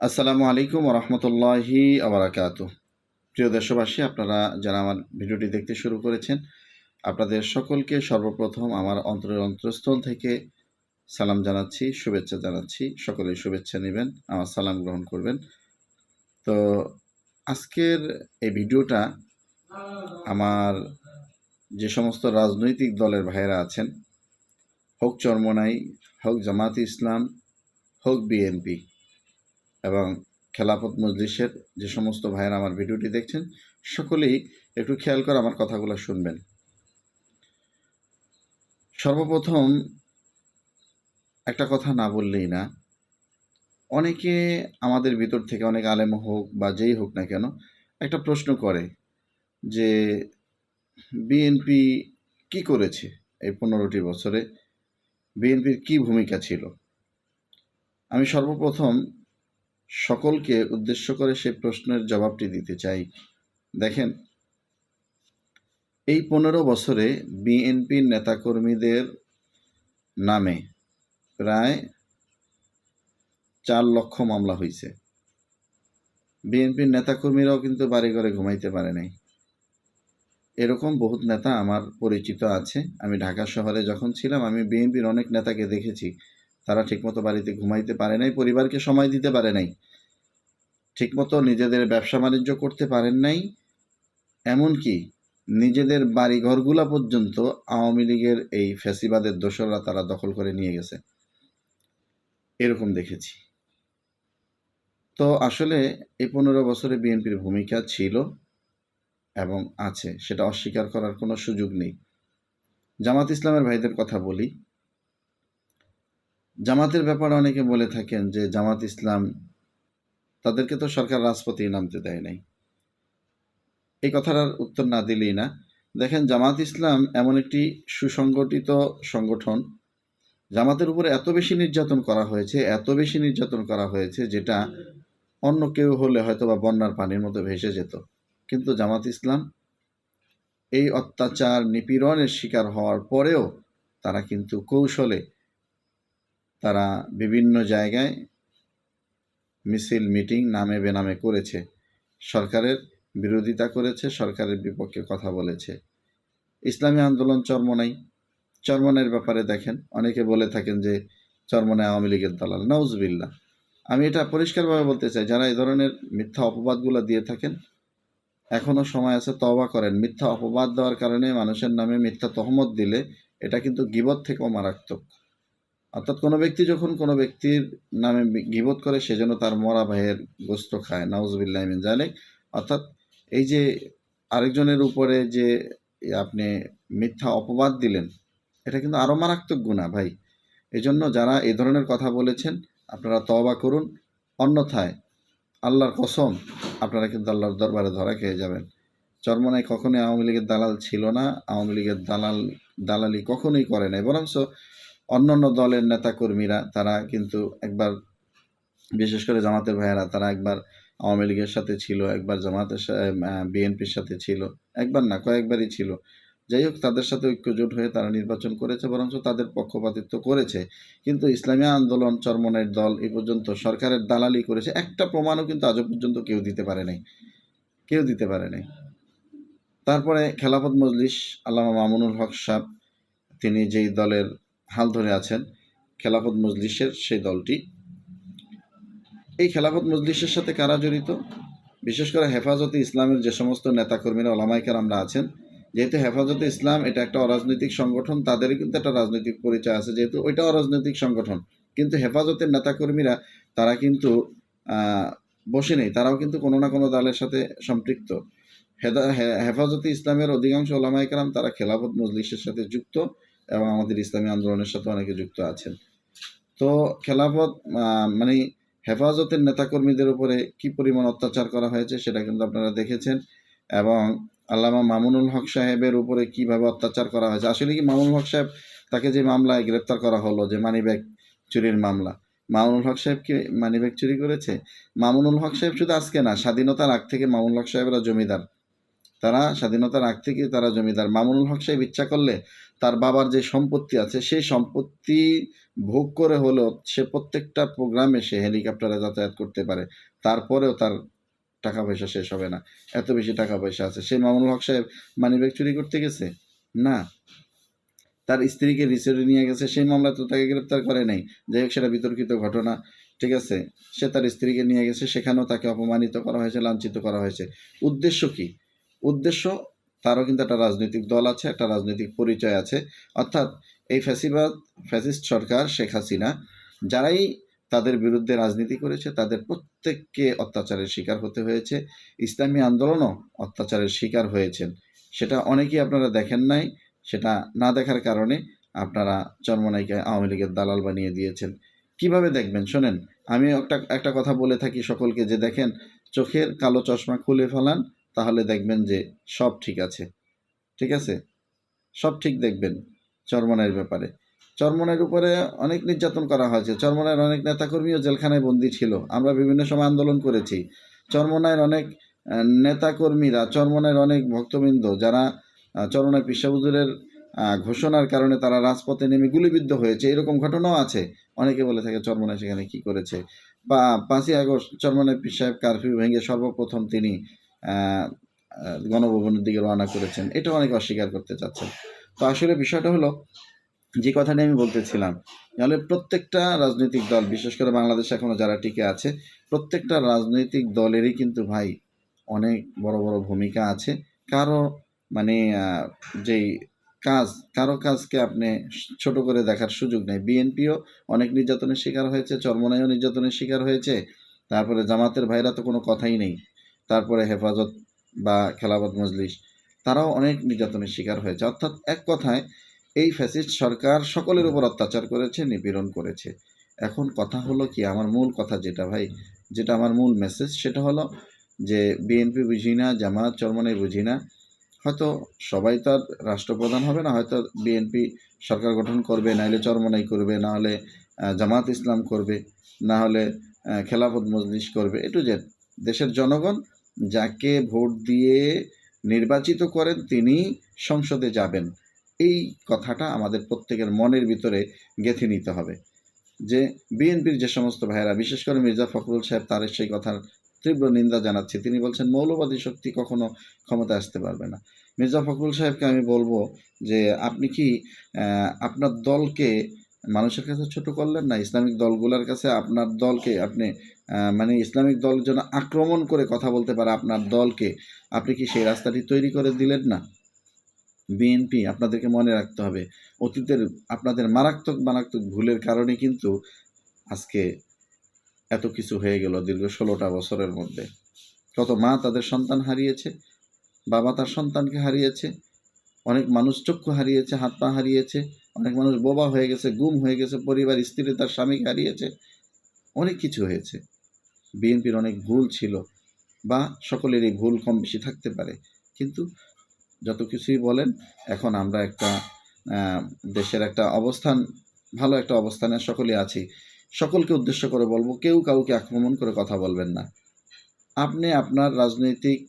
আসসালামু আলাইকুম রহমতুল্লাহি আবরাকাতু। প্রিয় দেশবাসী, আপনারা যারা আমার ভিডিওটি দেখতে শুরু করেছেন, আপনাদের সকলকে সর্বপ্রথম আমার অন্তরের অন্তঃস্থল থেকে সালাম জানাচ্ছি, শুভেচ্ছা জানাচ্ছি। সকলেই শুভেচ্ছা নেবেন, আমার সালাম গ্রহণ করবেন। তো আজকের এই ভিডিওটা আমার যে সমস্ত রাজনৈতিক দলের ভাইয়েরা আছেন, হোক চরমোনাই, হোক জামাত ইসলাম, হোক বিএনপি এবং খেলাফত মজলিসের যে সমস্ত ভাইয়েরা আমার ভিডিওটি দেখছেন, সকলেই একটু খেয়াল করে আমার কথাগুলো শুনবেন। সর্বপ্রথম একটা কথা না বললেই না, অনেকে আমাদের ভিতর থেকে, অনেক আলেম হোক বা যেই হোক না কেন, একটা প্রশ্ন করে যে বিএনপি কি করেছে এই 15টি বছরে, বিএনপির কি ভূমিকা ছিল। আমি সর্বপ্রথম সকলকে উদ্দেশ্য করে সেই প্রশ্নের জবাবটি দিতে চাই। দেখেন, এই 15 বছরে বিএনপির নেতাকর্মীদের নামে প্রায় 4 লক্ষ মামলা হয়েছে। বিএনপির নেতাকর্মীরাও কিন্তু বাড়িঘরে ঘুমাইতে পারে নাই। এরকম বহুত নেতা আমার পরিচিত আছে। আমি ঢাকা শহরে যখন ছিলাম, আমি বিএনপির অনেক নেতাকে দেখেছি, তারা ঠিকমতো বাড়িতে ঘুমাইতে পারে নাই, পরিবারকে সময় দিতে পারে নাই, ঠিকমতো নিজেদের ব্যবসা বাণিজ্য করতে পারেন নাই, এমনকি নিজেদের বাড়িঘরগুলা পর্যন্ত আওয়ামী লীগের এই ফ্যাসিবাদের দোসররা তারা দখল করে নিয়ে গেছে। এরকম দেখেছি। তো আসলে এই 15 বছরে বিএনপির ভূমিকা ছিল এবং আছে, সেটা অস্বীকার করার কোনো সুযোগ নেই। জামাত ইসলামের ভাইদের কথা বলি। জামাতের ব্যাপারে অনেকে বলে থাকেন যে জামাত ইসলাম, তাদেরকে তো সরকার রাজপথেই নামতে দেয় নাই। এই কথাটার উত্তর না দিলেই না। দেখেন, জামাত ইসলাম এমন একটি সুসংগঠিত সংগঠন, জামাতের উপরে এত বেশি নির্যাতন করা হয়েছে, এত বেশি নির্যাতন করা হয়েছে, যেটা অন্য কেউ হলে হয়তো বা বন্যার পানির মতো ভেসে যেত। কিন্তু জামাত ইসলাম এই অত্যাচার নিপীড়নের শিকার হওয়ার পরেও তারা কিন্তু কৌশলে তারা বিভিন্ন জায়গায় মিছিল মিটিং নামে বেনামে করেছে, সরকারের বিরোধিতা করেছে, সরকারের বিপক্ষে কথা বলেছে। ইসলামী আন্দোলন চরমনাইয়ের ব্যাপারে দেখেন, অনেকে বলে থাকেন যে চরমনাই আওয়ামী লীগের দালাল। নাউজুবিল্লাহ। আমি এটা পরিষ্কারভাবে বলতে চাই, যারা এই ধরনের মিথ্যা অপবাদগুলো দিয়ে থাকেন, এখনও সময় আছে, তওবা করেন। মিথ্যা অপবাদ দেওয়ার কারণে, মানুষের নামে মিথ্যা তহমত দিলে, এটা কিন্তু গীবত থেকেও মারাত্মক। অর্থাৎ কোনো ব্যক্তি যখন কোনো ব্যক্তির নামে গীবত করে, সেজন্য তার মরা ভাইয়ের গোস্ত খায়, নাউজুবিল্লাহ মিন যালিক। অর্থাৎ এই যে আরেকজনের উপরে যে আপনি মিথ্যা অপবাদ দিলেন, এটা কিন্তু আরও মারাত্মক গুনাহ ভাই। এই জন্য যারা এই ধরনের কথা বলেছেন, আপনারা তওবা করুন, অন্যথায় আল্লাহর কসম আপনারা কিন্তু আল্লাহর দরবারে ধরা খেয়ে যাবেন। চরমনাই কখনোই আওয়ামী লীগের দালাল ছিল না, আওয়ামী লীগের দালালি কখনোই করে নাই। বরঞ্চ অন্যান্য দলের নেতাকর্মীরা তারা কিন্তু একবার, বিশেষ করে জামাতের ভাইয়েরা, তারা একবার আওয়ামী লীগের সাথে ছিল, একবার জামাতের বিএনপির সাথে ছিল, একবার না কয়েকবারই ছিল। যাই হোক, তাদের সাথে ঐক্যজোট হয়ে তারা নির্বাচন করেছে, বরঞ্চ তাদের পক্ষপাতিত্ব করেছে। কিন্তু ইসলামী আন্দোলন চরমনাইয়ের দল এই পর্যন্ত সরকারের দালালি করেছে, একটা প্রমাণও কিন্তু আজও পর্যন্ত কেউ দিতে পারে নাই, কেউ দিতে পারে নাই। তারপরে খেলাফত মজলিস, আল্লামা মামুনুল হক সাহেব, তিনি যেই দলের হাল ধরে আছেন, খেলাফত মজলিসের সেই দলটি, এই খেলাফত মজলিসের সাথে কারা জড়িত? বিশেষ করে হেফাজতে ইসলামের যে সমস্ত নেতাকর্মীরা, ওলামায়ে কেরামরা আছেন, যেহেতু হেফাজতে ইসলাম এটা একটা অরাজনৈতিক সংগঠন, তাদেরই কিন্তু একটা রাজনৈতিক পরিচয় আছে, যেহেতু ওইটা অরাজনৈতিক সংগঠন। কিন্তু হেফাজতের নেতাকর্মীরা, তারা কিন্তু বসে নেই, তারাও কিন্তু কোনো না কোনো দলের সাথে সম্পৃক্ত। হেফাজতে ইসলামের অধিকাংশ ওলামায়ে কেরাম তারা খেলাফত মজলিসের সাথে যুক্ত, এবং আমাদের ইসলামী আন্দোলনের সাথে অনেকে যুক্ত আছেন। তো খেলাফত মানে হেফাজতের নেতাকর্মীদের উপরে কি পরিমাণ অত্যাচার করা হয়েছে সেটা কিন্তু আপনারা দেখেছেন, এবং আল্লামা মামুনুল হক সাহেবের উপরে কিভাবে অত্যাচার করা হয়েছে। আসলে কি মামুনুল হক সাহেব, তাকে যে মামলায় গ্রেপ্তার করা হলো, যে মানিব্যাগ চুরির মামলা, মামুনুল হক সাহেব কি মানিব্যাগ চুরি করেছে? মামুনুল হক সাহেব শুধু আজকে না, স্বাধীনতার আগ থেকে মামুনুল হক সাহেবরা জমিদার। তারা স্বাধীনতার আগ থেকে তারা জমিদার। মামুনুল হক সাহেব ইচ্ছা করলে তার বাবার যে সম্পত্তি আছে সেই সম্পত্তি ভোগ করে হলেও সে প্রত্যেকটা প্রোগ্রামে সে হেলিকপ্টারে যাতায়াত করতে পারে, তারপরেও তার টাকা পয়সা শেষ হবে না, এত বেশি টাকা পয়সা আছে। সেই মামুনুল হক সাহেব মানিব্যাগ চুরি করতে গেছে? না। তার স্ত্রীকে রিসোর্টে নিয়ে গেছে, সেই মামলা তো তাকে গ্রেপ্তার করে নাই। যাই হোক, সেটা বিতর্কিত ঘটনা, ঠিক আছে। সে তার স্ত্রীকে নিয়ে গেছে, সেখানেও তাকে অপমানিত করা হয়েছে, লাঞ্ছিত করা হয়েছে। উদ্দেশ্য কি? উদ্দেশ্য, তারও কিন্তু একটা রাজনৈতিক দল আছে, একটা রাজনৈতিক পরিচয় আছে। অর্থাৎ এই ফ্যাসিস্ট সরকার শেখ হাসিনা যারাই তাদের বিরুদ্ধে রাজনীতি করেছে তাদের প্রত্যেককে অত্যাচারের শিকার হতে হয়েছে। ইসলামী আন্দোলনও অত্যাচারের শিকার হয়েছেন। সেটা অনেকেই আপনারা দেখেন নাই, সেটা না দেখার কারণে আপনারা চরমোনাইকে আওয়ামী লীগের দালাল বানিয়ে দিয়েছেন। কিভাবে দেখবেন শোনেন, আমি একটা কথা বলে থাকি সকলকে, যে দেখেন, চোখের কালো চশমা খুলে ফেলান, তাহলে দেখবেন যে সব ঠিক আছে। ঠিক আছে, সব ঠিক দেখবেন। চরমোনাইয়ের ব্যাপারে, চরমোনাইয়ের উপরে অনেক নির্যাতন করা হয়েছে। চরমোনাইয়ের অনেক নেতাকর্মীও জেলখানায় বন্দী ছিল। আমরা বিভিন্ন সময় আন্দোলন করেছি। চরমোনাইয়ের অনেক নেতাকর্মীরা, চরমোনাইয়ের অনেক ভক্তবৃন্দ যারা চরমোনাই পিসা হুজুরের ঘোষণার কারণে তারা রাজপথে নেমে গুলিবিদ্ধ হয়েছে, এরকম ঘটনাও আছে। অনেকে বলে থাকে চরমোনাই সেখানে কি করেছে। বা 5ই আগস্ট চরমোনাই পীর সাহেব কারফিউ ভেঙে সর্বপ্রথম তিনি গণভবনের দিকে রওনা করেছেন, এটা অনেকে অস্বীকার করতে চাচ্ছেন। তো আসলে বিষয়টা হলো, যে কথাটি আমি বলতেছিলাম, তাহলে প্রত্যেকটা রাজনৈতিক দল, বিশেষ করে বাংলাদেশে এখনো যারা টিকে আছে, প্রত্যেকটা রাজনৈতিক দলেরই কিন্তু ভাই অনেক বড় বড় ভূমিকা আছে। কারো মানে যেই কারো কাজকে আপনি ছোট করে দেখার সুযোগ নেই। বিএনপিও অনেক নির্যাতনের শিকার হয়েছে, চরমোনাইও নির্যাতনের শিকার হয়েছে, তারপরে জামাতের ভাইরা তো কোনো কথাই নেই, তারপরে হেফাজত বা খেলাফত মজলিস, তারাও অনেক নির্যাতনের শিকার হয়েছে। অর্থাৎ এক কথায় এই ফ্যাসিস্ট সরকার সকলের উপর অত্যাচার করেছে, নিপীড়ন করেছে। এখন কথা হলো কি, আমার মূল কথা যেটা ভাই, যেটা আমার মূল মেসেজ, সেটা হলো যে বিএনপি বুঝি না, জামাত চরমোনাই বুঝি না, হয়তো সবাই তো আর রাষ্ট্রপ্রধান হবে না, হয়তো বিএনপি সরকার গঠন করবে, নাহলে চরমোনাই করবে, না হলে জামাত ইসলাম করবে, না হলে খেলাফত মজলিস করবে, এ টু জেড। দেশের জনগণ যাকে ভোট দিয়ে নির্বাচিত করেন তিনি সংসদে যাবেন, এই কথাটা আমাদের প্রত্যেকের মনের ভিতরে গেঁথে নিতে হবে। যে বিএনপির যে সমস্ত ভাইয়েরা, বিশেষ করে মির্জা ফখরুল সাহেব, তার সেই কথার তীব্র নিন্দা জানাচ্ছি। তিনি বলছেন মৌলবাদী শক্তি কখনো ক্ষমতায় আসতে পারবে না। মির্জা ফখরুল সাহেবকে আমি বলবো যে আপনি কি আপনার দলকে মানুষের কাছে ছোট করলেন না? ইসলামিক দলগুলোর কাছে আপনার দলকে আপনি মানে ইসলামিক দল যেন আক্রমণ করে কথা বলতে পারে আপনার দলকে, আপনি কি সেই রাস্তাটি তৈরি করে দিলেন না? বিএনপি, আপনাদেরকে মনে রাখতে হবে, অতীতের আপনাদের মারাত্মক মারাত্মক ভুলের কারণে কিন্তু আজকে এত কিছু হয়ে গেল দীর্ঘ 16টা বছরের মধ্যে। কত মা তাদের সন্তান হারিয়েছে, বাবা তার সন্তানকে হারিয়েছে, অনেক মানুষ চক্ষু হারিয়েছে, হাত পা হারিয়েছে, অনেক মানুষ বোবা হয়ে গেছে, গুম হয়ে গেছে, পরিবার স্ত্রী তার স্বামীকে হারিয়েছে, অনেক কিছু হয়েছে। বিএনপির অনেক ভুল ছিল, বা সকলেরই ভুল কম বেশি থাকতে পারে, কিন্তু যত কিছুই বলেন, এখন আমরা একটা দেশের একটা অবস্থান, ভালো একটা অবস্থানে সকলে আছি। সকলকে উদ্দেশ্য করে বলবো, কেউ কাউকে আক্রমণ করে কথা বলবেন না। আপনি আপনার রাজনৈতিক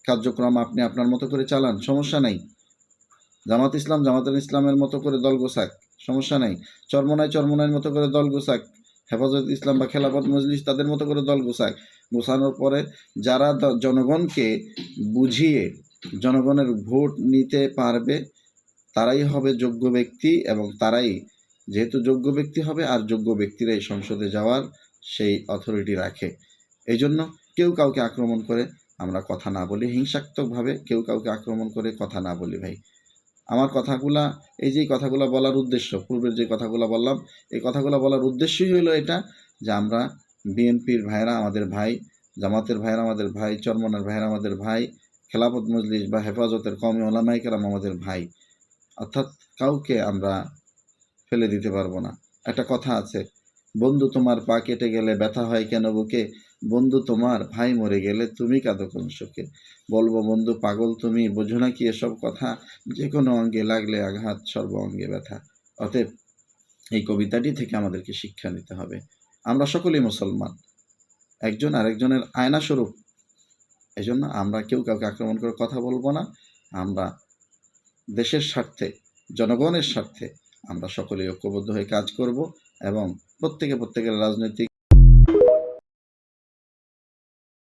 কার্যক্রম আপনি আপনার মতো করে চালান, সমস্যা নাই। জামাত ইসলাম জামাতুল ইসলামের মতো করে দল গোছাক, সমস্যা নাই। চরমোনাইয়ের মতো করে দল গোছাক। হেফাজত ইসলাম বা খেলাফত মজলিস তাদের মতো করে দল গোছাক। গোছানোর পরে যারা জনগণকে বুঝিয়ে জনগণের ভোট নিতে পারবে তারাই হবে যোগ্য ব্যক্তি, এবং তারাই যেহেতু যোগ্য ব্যক্তি হবে, আর যোগ্য ব্যক্তিরাই সংসদে যাওয়ার সেই অথরিটি রাখে। এই জন্য কেউ কাউকে আক্রমণ করে আমরা কথা না বলি, হিংসাত্মকভাবে কেউ কাউকে আক্রমণ করে কথা না বলি ভাই। আমার কথাগুলা, এই যে কথাগুলো বলার উদ্দেশ্য, পূর্বের যে কথাগুলো বললাম, এই কথাগুলো বলার উদ্দেশ্যই হলো এটা, যে আমরা বিএনপির ভাইয়েরা আমাদের ভাই, জামাতের ভাইয়েরা আমাদের ভাই, চরমোনার ভাইয়েরা আমাদের ভাই, খেলাফত মজলিস বা হেফাজতের কওমি ওলামায়ে কেরাম আমাদের ভাই। অর্থাৎ কাউকে আমরা ফেলে দিতে পারবো না। একটা কথা আছে, বন্ধু তোমার পা কেটে গেলে ব্যথা হয় কেন বুকে, বন্ধু তোমার ভাই মরে গেলে তুমি কাঁদো কোন শোকে। বলবো বন্ধু পাগল তুমি, বোঝো না কি এসব কথা, যে কোনো অঙ্গে লাগলে আঘাত সর্ব অঙ্গে ব্যথা। অতএব এই কবিতাটি থেকে আমাদেরকে শিক্ষা নিতে হবে। আমরা সকলেই মুসলমান, একজন আরেকজনের আয়না স্বরূপ এজন্য আমরা কেউ কাউকে আক্রমণ করে কথা বলবো না। আমরা দেশের স্বার্থে, জনগণের স্বার্থে আমরা সকলেই ঐক্যবদ্ধ হয়ে কাজ করব এবং প্রত্যেকের রাজনৈতিক